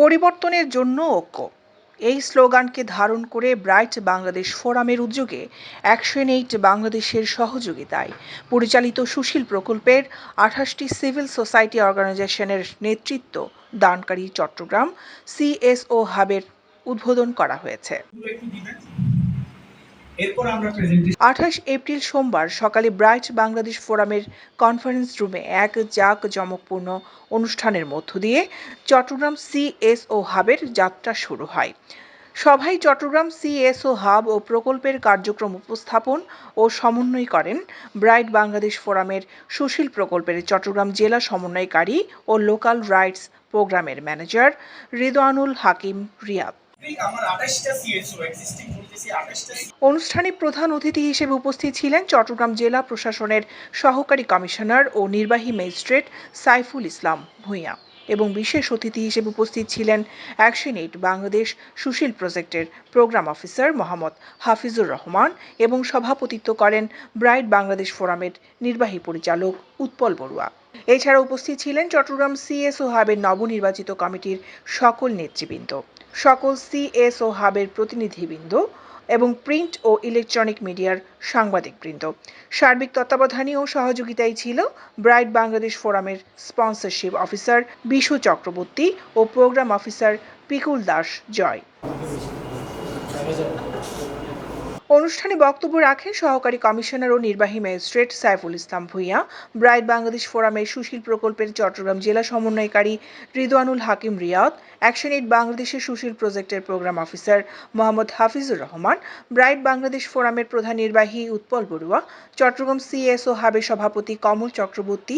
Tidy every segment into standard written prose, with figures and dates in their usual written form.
পরিবর্তনের জন্য ঐক্য, এই স্লোগানকে ধারণ করে ব্রাইট বাংলাদেশ ফোরামের উদ্যোগে অ্যাকশন-এইড বাংলাদেশের সহযোগিতায় পরিচালিত সুশীল প্রকল্পের ২৮টি সিভিল সোসাইটি অর্গানাইজেশনের নেতৃত্ব দানকারী চট্টগ্রাম সিএসও হাবের উদ্বোধন করা হয়েছে। ২৮ এপ্রিল সোমবার সকালে ব্রাইট বাংলাদেশ ফোরামের কনফারেন্স রুমে এক জাঁকজমকপূর্ণ অনুষ্ঠানের মধ্য দিয়ে চট্টগ্রাম সিএসও হাবের যাত্রা শুরু হয়। সভায় চট্টগ্রাম সিএসও হাব ও প্রকল্পের কার্যক্রম উপস্থাপন ও সমন্বয় করেন ব্রাইট বাংলাদেশ ফোরামের সুশীল প্রকল্পের চট্টগ্রাম জেলা সমন্বয়কারী ও লোকাল রাইটস প্রোগ্রামের ম্যানেজার রিদওয়ানুল হাকিম রিয়াদ। অনুষ্ঠানে প্রধান অতিথি হিসেবে উপস্থিত ছিলেন চট্টগ্রাম জেলা প্রশাসনের সহকারী কমিশনার ও নির্বাহী ম্যাজিস্ট্রেট সাইফুল ইসলাম ভূঁইয়া এবং বিশেষ অতিথি হিসেবে উপস্থিত ছিলেন অ্যাকশন-এইড বাংলাদেশ সুশীল প্রজেক্টের প্রোগ্রাম অফিসার মোহাম্মদ হাফিজুর রহমান এবং সভাপতিত্ব করেন ব্রাইট বাংলাদেশ ফোরামের নির্বাহী পরিচালক উৎপল বড়ুয়া। এছাড়া উপস্থিত ছিলেন চট্টগ্রাম সিএসও হাবের নবনির্বাচিত কমিটির সকল নেতৃবৃন্দ, সকল সিএসও হাবের প্রতিনিধিবৃন্দ এবং প্রিন্ট ও ইলেকট্রনিক মিডিয়ার সাংবাদিকবৃন্দ। সার্বিক তত্ত্বাবধানে ও সহযোগিতায় ছিল ব্রাইট বাংলাদেশ ফোরামের স্পন্সরশিপ অফিসার বিশু চক্রবর্তী ও প্রোগ্রাম অফিসার পিকুল দাস জয়। অনুষ্ঠানে বক্তব্য রাখেন সহকারী কমিশনার ও নির্বাহী ম্যাজিস্ট্রেট সাইফুল ইসলাম ভূঁইয়া, ব্রাইট বাংলাদেশ ফোরামের সুশীল প্রকল্পের চট্টগ্রাম জেলা সমন্বয়কারী রিদওয়ানুল হাকিম রিয়াদ, অ্যাকশন-এইড বাংলাদেশের সুশীল প্রজেক্টের program officer Mohammad Hafizur Rahman, bright Bangladesh ফোরামের প্রধান নির্বাহী উৎপল বড়ুয়া, চট্টগ্রাম সিএসও হাবের সভাপতি কমল চক্রবর্তী,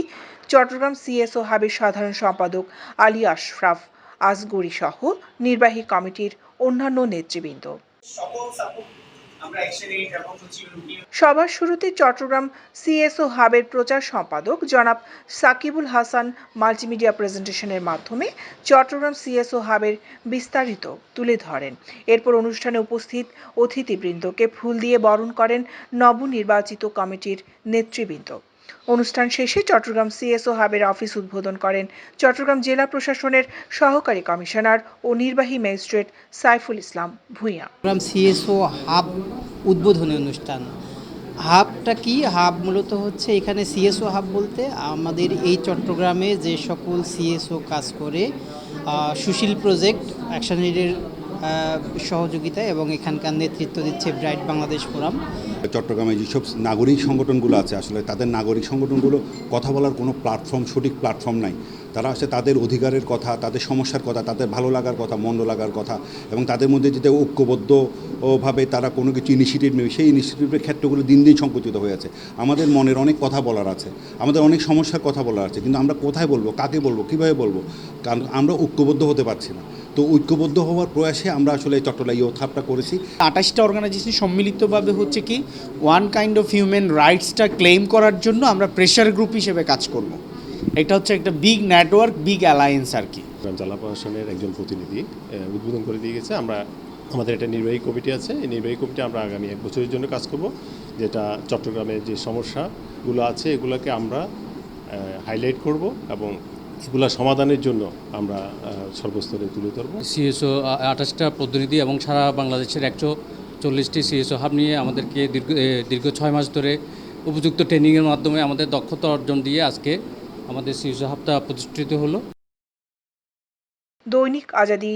চট্টগ্রাম সিএসও হাবের সাধারণ সম্পাদক আলী আশরাফ আসগরী সহ নির্বাহী কমিটির অন্যান্য নেতৃবৃন্দ। সভার শুরুতে চট্টগ্রাম সিএসও হাবের প্রচার সম্পাদক জনাব সাকিবুল হাসান মাল্টিমিডিয়া প্রেজেন্টেশনের মাধ্যমে চট্টগ্রাম সিএসও হাবের বিস্তারিত তুলে ধরেন। এরপর অনুষ্ঠানে উপস্থিত অতিথিবৃন্দকে ফুল দিয়ে বরণ করেন নবনির্বাচিত কমিটির নেতৃবৃন্দ। অনুষ্ঠান শেষে চট্টগ্রাম সিএসও হাবের অফিস উদ্বোধন করেন চট্টগ্রাম জেলা প্রশাসনের সহকারী কমিশনার ও নির্বাহী magistrate Saiful Islam Bhuiyan. Chittagong CSO hub উদ্বোধনী অনুষ্ঠান। হাবটা কি? হাব মূলত হচ্ছে এখানে সিএসও হাব বলতে আমাদের এই চট্টগ্রামে যে সকল সিএসও কাজ করে সুশীল প্রজেক্ট অ্যাকশন-এইডের সহযোগিতায় এবং এখানকার নেতৃত্ব দিচ্ছে ব্রাইট বাংলাদেশ ফোরাম। চট্টগ্রামে যেসব নাগরিক সংগঠনগুলো আছে, আসলে তাদের নাগরিক সংগঠনগুলো কথা বলার কোনো প্ল্যাটফর্ম, সঠিক প্ল্যাটফর্ম নাই। তারা আসলে তাদের অধিকারের কথা, তাদের সমস্যার কথা, তাদের ভালো লাগার কথা, মন্দ লাগার কথা এবং তাদের মধ্যে যেটা ঐক্যবদ্ধভাবে তারা কোনো কিছু ইনিশিয়েটিভ নেবে, সেই ইনিশিয়েটিভের ক্ষেত্রগুলো দিন দিন সংকুচিত হয়ে আছে। আমাদের মনের অনেক কথা বলার আছে, আমাদের অনেক সমস্যার কথা বলার আছে, কিন্তু আমরা কোথায় বলবো, কাকে বলবো, কীভাবে বলবো, কারণ আমরা ঐক্যবদ্ধ হতে পারছি না। তো ঐক্যবদ্ধ হওয়ার প্রয়াসে আমরা আসলে এই চট্টগ্রাম হাবটা করেছি। ২৮টা অর্গানাইজেশন সম্মিলিতভাবে হচ্ছে কি ওয়ান কাইন্ড অফ হিউম্যান রাইটসটা ক্লেম করার জন্য আমরা প্রেশার গ্রুপ হিসেবে কাজ করব। এটা হচ্ছে একটা বিগ নেটওয়ার্ক, বিগ অ্যালায়েন্স আর কি। জেলা প্রশাসনের একজন প্রতিনিধি উদ্বোধন করে দিয়ে গেছে। আমাদের একটা নির্বাহী কমিটি আছে, এই নির্বাহী কমিটি আমরা আগামী 1 বছরের জন্য কাজ করব, যেটা চট্টগ্রামের যে সমস্যাগুলো আছে এগুলোকে আমরা হাইলাইট করব এবং এগুলো সমাধানের জন্য আমরা সর্বস্তরে তুলে ধরব। সিএসও 28টা প্রতিনিধি এবং সারা বাংলাদেশের 140টি সিএসও হাব নিয়ে আমাদেরকে দীর্ঘ 6 মাস ধরে উপযুক্ত ট্রেনিংয়ের মাধ্যমে আমাদের দক্ষতা অর্জন দিয়ে আজকে আমাদের সিএসও হাবটা প্রতিষ্ঠিত হলো। দৈনিক আজাদী।